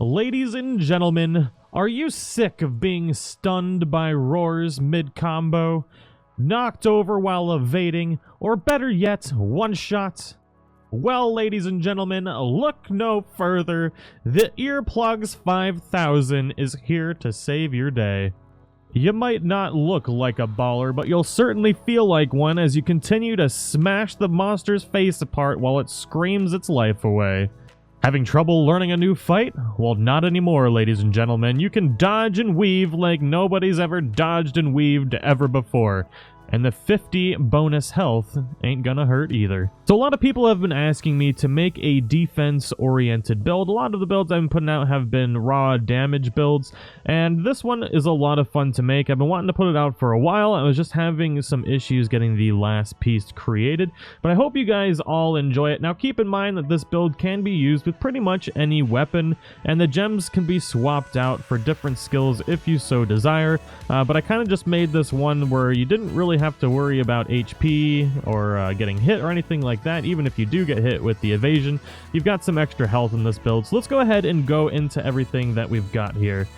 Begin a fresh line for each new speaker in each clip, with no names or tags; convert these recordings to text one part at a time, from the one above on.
Ladies and gentlemen, are you sick of being stunned by ROARS mid-combo, knocked over while evading, or better yet, one-shot? Well, ladies and gentlemen, look no further. The Earplugs 5000 is here to save your day. You might not look like a baller, but you'll certainly feel like one as you continue to smash the monster's face apart while it screams its life away. Having trouble learning a new fight? Well, not anymore, ladies and gentlemen. You can dodge and weave like nobody's ever dodged and weaved ever before. And the 50 bonus health ain't gonna hurt either. So a lot of people have been asking me to make a defense-oriented build. A lot of the builds I've been putting out have been raw damage builds, and this one is a lot of fun to make. I've been wanting to put it out for a while. I was just having some issues getting the last piece created, but I hope you guys all enjoy it. Now keep in mind that this build can be used with pretty much any weapon, and the gems can be swapped out for different skills if you so desire, but I kind of just made this one where you didn't really have to worry about HP or getting hit or anything like that. Even if you do get hit with the evasion, you've got some extra health in this build. So let's go ahead and go into everything that we've got here.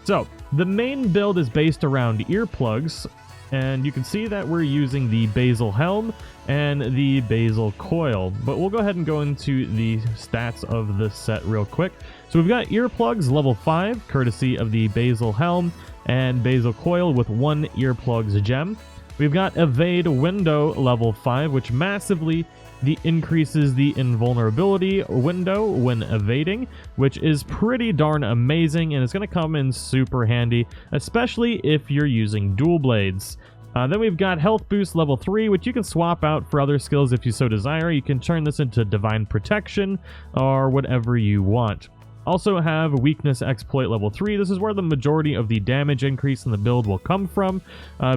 So the main build is based around earplugs, and you can see that we're using the basal helm and the basal coil, but we'll go ahead and go into the stats of this set real quick. So we've got earplugs level 5 courtesy of the basal helm and basal coil with 1 earplugs gem. We've got Evade window level 5, which massively increases the invulnerability window when evading, which is pretty darn amazing, and it's going to come in super handy, especially if you're using dual blades. Then we've got Health Boost level 3, which you can swap out for other skills if you so desire. You can turn this into Divine Protection or whatever you want. Also have Weakness Exploit level 3. This is where the majority of the damage increase in the build will come from,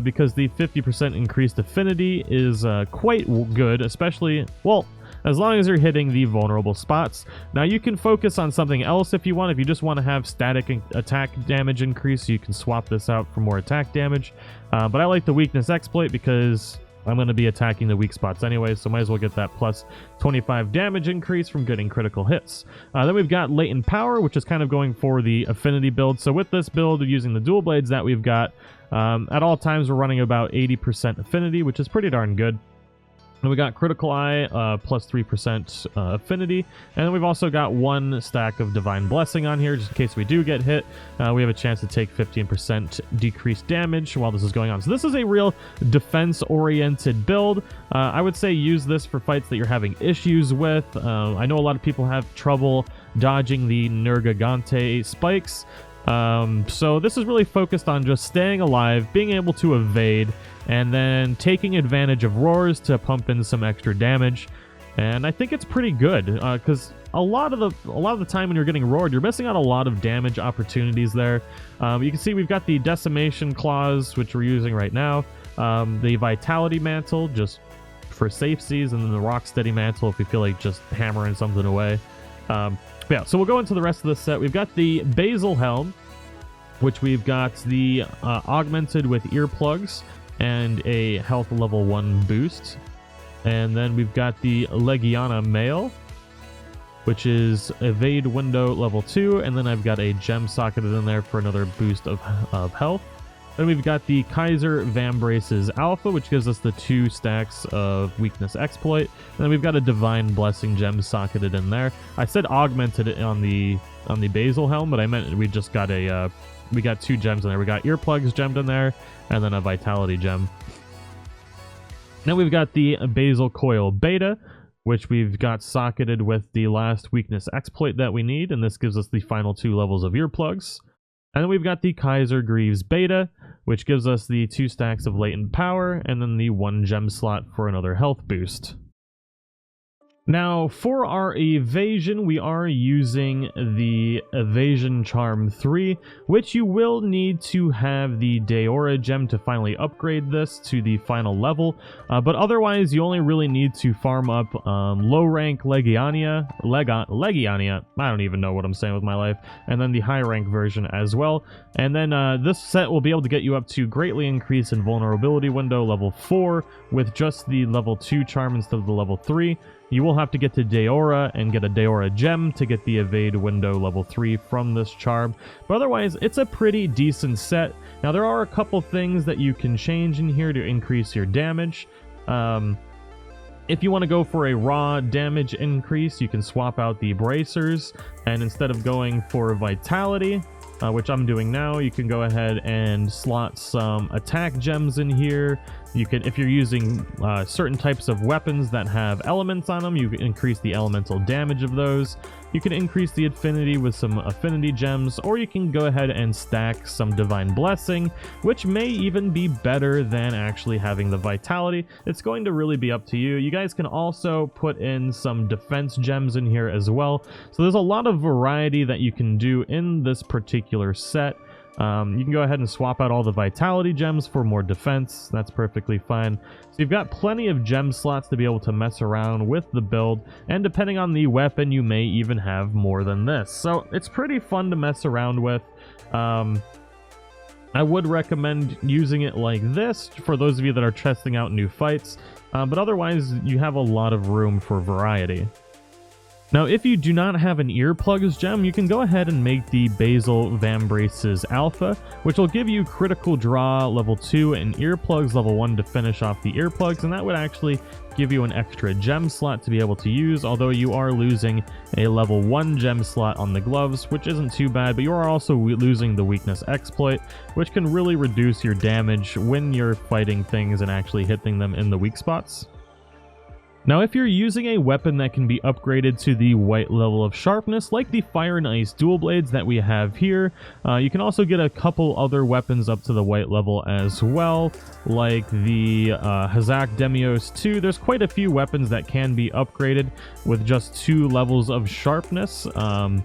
because the 50% increased affinity is quite good, especially, well, as long as you're hitting the vulnerable spots. Now you can focus on something else if you want. If you just want to have static attack damage increase, you can swap this out for more attack damage. But I like the Weakness Exploit because I'm going to be attacking the weak spots anyway, so might as well get that plus 25 damage increase from getting critical hits. Then we've got Latent Power, which is kind of going for the affinity build. So with this build, using the dual blades that we've got, at all times we're running about 80% affinity, which is pretty darn good. And we got Critical Eye, plus 3% affinity. And then we've also got 1 stack of Divine Blessing on here, just in case we do get hit. We have a chance to take 15% decreased damage while this is going on. So this is a real defense-oriented build. I would say use this for fights that you're having issues with. I know a lot of people have trouble dodging the Nergigante spikes. So this is really focused on just staying alive, being able to evade, and then taking advantage of ROARS to pump in some extra damage. And I think it's pretty good, because a lot of the time when you're getting roared, you're missing out a lot of damage opportunities there. You can see we've got the Decimation Claws, which we're using right now, the Vitality Mantle, just for safeties, and then the Rocksteady Mantle if we feel like just hammering something away. Yeah, so we'll go into the rest of the set. We've got the Basal Helm, which we've got the augmented with earplugs and a health level 1 boost. And then we've got the Legiana Mail, which is evade window level 2, and then I've got a gem socketed in there for another boost of health. Then we've got the Kaiser Vambrace's Alpha, which gives us the 2 stacks of Weakness Exploit. And then we've got a Divine Blessing gem socketed in there. I said augmented it on the Basal Helm, but I meant we just got we got 2 gems in there. We got Earplugs gemmed in there, and then a Vitality gem. Then we've got the Basal Coil Beta, which we've got socketed with the last Weakness Exploit that we need, and this gives us the final 2 levels of Earplugs. And then we've got the Kaiser Greaves Beta, which gives us the 2 stacks of Latent Power, and then the 1 gem slot for another health boost. Now, for our evasion, we are using the Evasion Charm 3, which you will need to have the Deora gem to finally upgrade this to the final level, but otherwise you only really need to farm up low-rank Legiania, I don't even know what I'm saying with my life, and then the high-rank version as well. And then this set will be able to get you up to greatly increased invulnerability window level 4 with just the level 2 charm instead of the level 3. You will have to get to Deora and get a Deora gem to get the evade window level 3 from this charm. But otherwise, it's a pretty decent set. Now, there are a couple things that you can change in here to increase your damage. If you want to go for a raw damage increase, you can swap out the bracers, and instead of going for vitality, which I'm doing now, you can go ahead and slot some attack gems in here. You can, if you're using certain types of weapons that have elements on them, you can increase the elemental damage of those. You can increase the affinity with some affinity gems, or you can go ahead and stack some divine blessing, which may even be better than actually having the vitality. It's going to really be up to you. You guys can also put in some defense gems in here as well. So there's a lot of variety that you can do in this particular set. You can go ahead and swap out all the vitality gems for more defense. That's perfectly fine. So you've got plenty of gem slots to be able to mess around with the build, and depending on the weapon, you may even have more than this. So it's pretty fun to mess around with. I would recommend using it like this for those of you that are testing out new fights, but otherwise you have a lot of room for variety. Now, if you do not have an Earplugs gem, you can go ahead and make the Basil Vambrace's Alpha, which will give you critical draw level 2 and Earplugs level 1 to finish off the Earplugs, and that would actually give you an extra gem slot to be able to use, although you are losing a level 1 gem slot on the gloves, which isn't too bad, but you are also losing the weakness exploit, which can really reduce your damage when you're fighting things and actually hitting them in the weak spots. Now, if you're using a weapon that can be upgraded to the white level of sharpness, like the Fire and Ice dual blades that we have here, you can also get a couple other weapons up to the white level as well, like the Hazak Demios 2. There's quite a few weapons that can be upgraded with just 2 levels of sharpness. The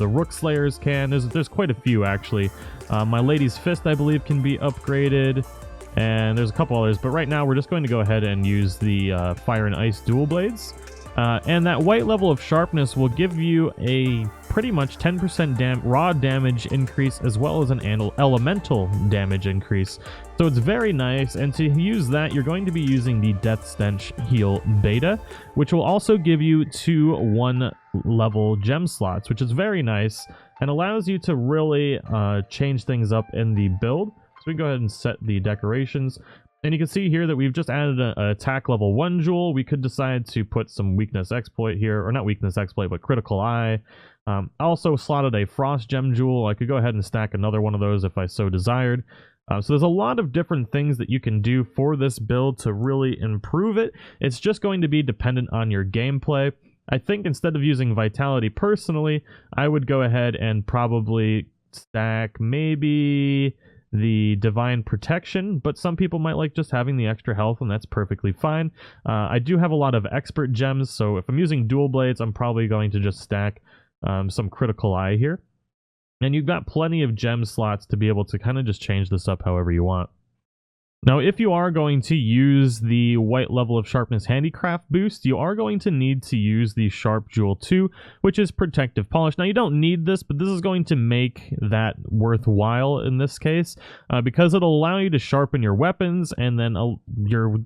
Rook Slayers can. There's quite a few, actually. My Lady's Fist, I believe, can be upgraded. And there's a couple others, but right now we're just going to go ahead and use the Fire and Ice dual blades. And that white level of sharpness will give you a pretty much 10% raw damage increase, as well as an elemental damage increase. So it's very nice, and to use that, you're going to be using the Death Stench Heal Beta, which will also give you 2 1-level gem slots, which is very nice, and allows you to really change things up in the build. So we can go ahead and set the decorations, and you can see here that we've just added an attack level 1 jewel. We could decide to put some weakness exploit here, or not weakness exploit, but critical eye. Also slotted a frost gem jewel. I could go ahead and stack another one of those if I so desired. So there's a lot of different things that you can do for this build to really improve it. It's just going to be dependent on your gameplay. I think instead of using vitality personally, I would go ahead and probably stack maybe the divine protection, but some people might like just having the extra health, and that's perfectly fine. I do have a lot of expert gems, so if I'm using dual blades, I'm probably going to just stack some critical eye here. And you've got plenty of gem slots to be able to kind of just change this up however you want. Now, if you are going to use the white level of sharpness handicraft boost, you are going to need to use the Sharp Jewel 2, which is protective polish. Now, you don't need this, but this is going to make that worthwhile in this case, because it'll allow you to sharpen your weapons, and then your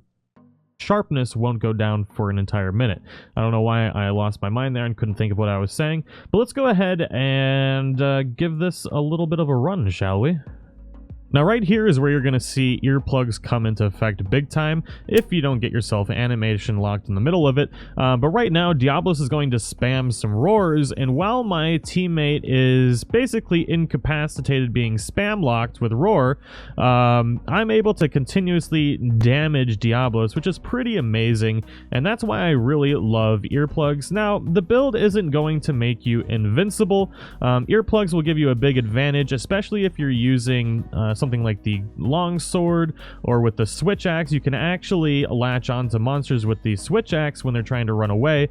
sharpness won't go down for an entire minute. I don't know why I lost my mind there and couldn't think of what I was saying, but let's go ahead and give this a little bit of a run, shall we? Now right here is where you're going to see earplugs come into effect big time if you don't get yourself animation locked in the middle of it. But right now, Diablos is going to spam some roars, and while my teammate is basically incapacitated being spam locked with roar, I'm able to continuously damage Diablos, which is pretty amazing, and that's why I really love earplugs. Now, the build isn't going to make you invincible. Earplugs will give you a big advantage, especially if you're using something like the longsword or with the switch axe. You can actually latch onto monsters with the switch axe when they're trying to run away,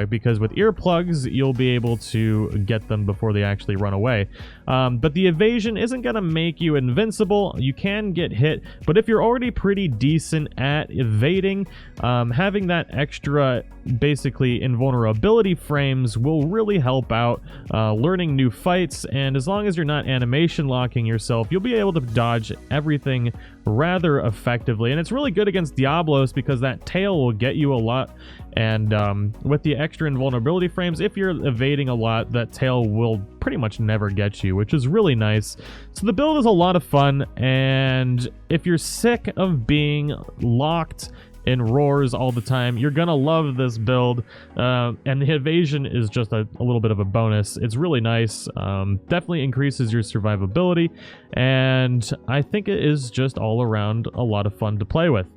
because with earplugs you'll be able to get them before they actually run away. But the evasion isn't going to make you invincible. You can get hit, but if you're already pretty decent at evading, having that extra basically invulnerability frames will really help out learning new fights, and as long as you're not animation locking yourself, you'll be able to dodge everything rather effectively. And it's really good against Diablos because that tail will get you a lot, And with the extra invulnerability frames, if you're evading a lot, that tail will pretty much never get you, which is really nice. So the build is a lot of fun, and if you're sick of being locked in roars all the time, you're gonna love this build. And the evasion is just a little bit of a bonus. It's really nice. Definitely increases your survivability, and I think it is just all around a lot of fun to play with.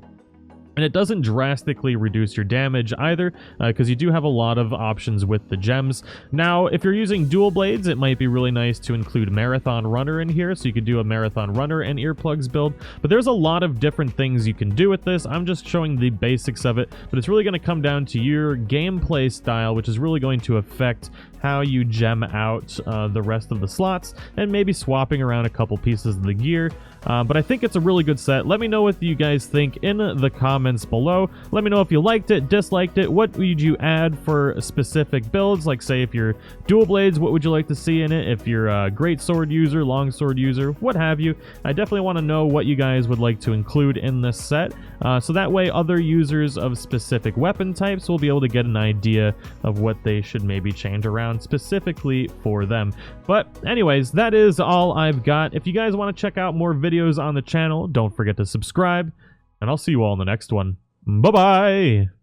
And it doesn't drastically reduce your damage either, because you do have a lot of options with the gems. Now, if you're using dual blades, it might be really nice to include Marathon Runner in here, so you could do a Marathon Runner and Earplugs build. But there's a lot of different things you can do with this. I'm just showing the basics of it, but it's really going to come down to your gameplay style, which is really going to affect how you gem out the rest of the slots, and maybe swapping around a couple pieces of the gear. But I think it's a really good set. Let me know what you guys think in the comments below. Let me know if you liked it, disliked it. What would you add for specific builds? Like, say, if you're dual blades, what would you like to see in it? If you're a great sword user, long sword user, what have you. I definitely want to know what you guys would like to include in this set. So that way other users of specific weapon types will be able to get an idea of what they should maybe change around specifically for them. But anyways, that is all I've got. If you guys want to check out more videos on the channel, don't forget to subscribe, and I'll see you all in the next one. Bye-bye!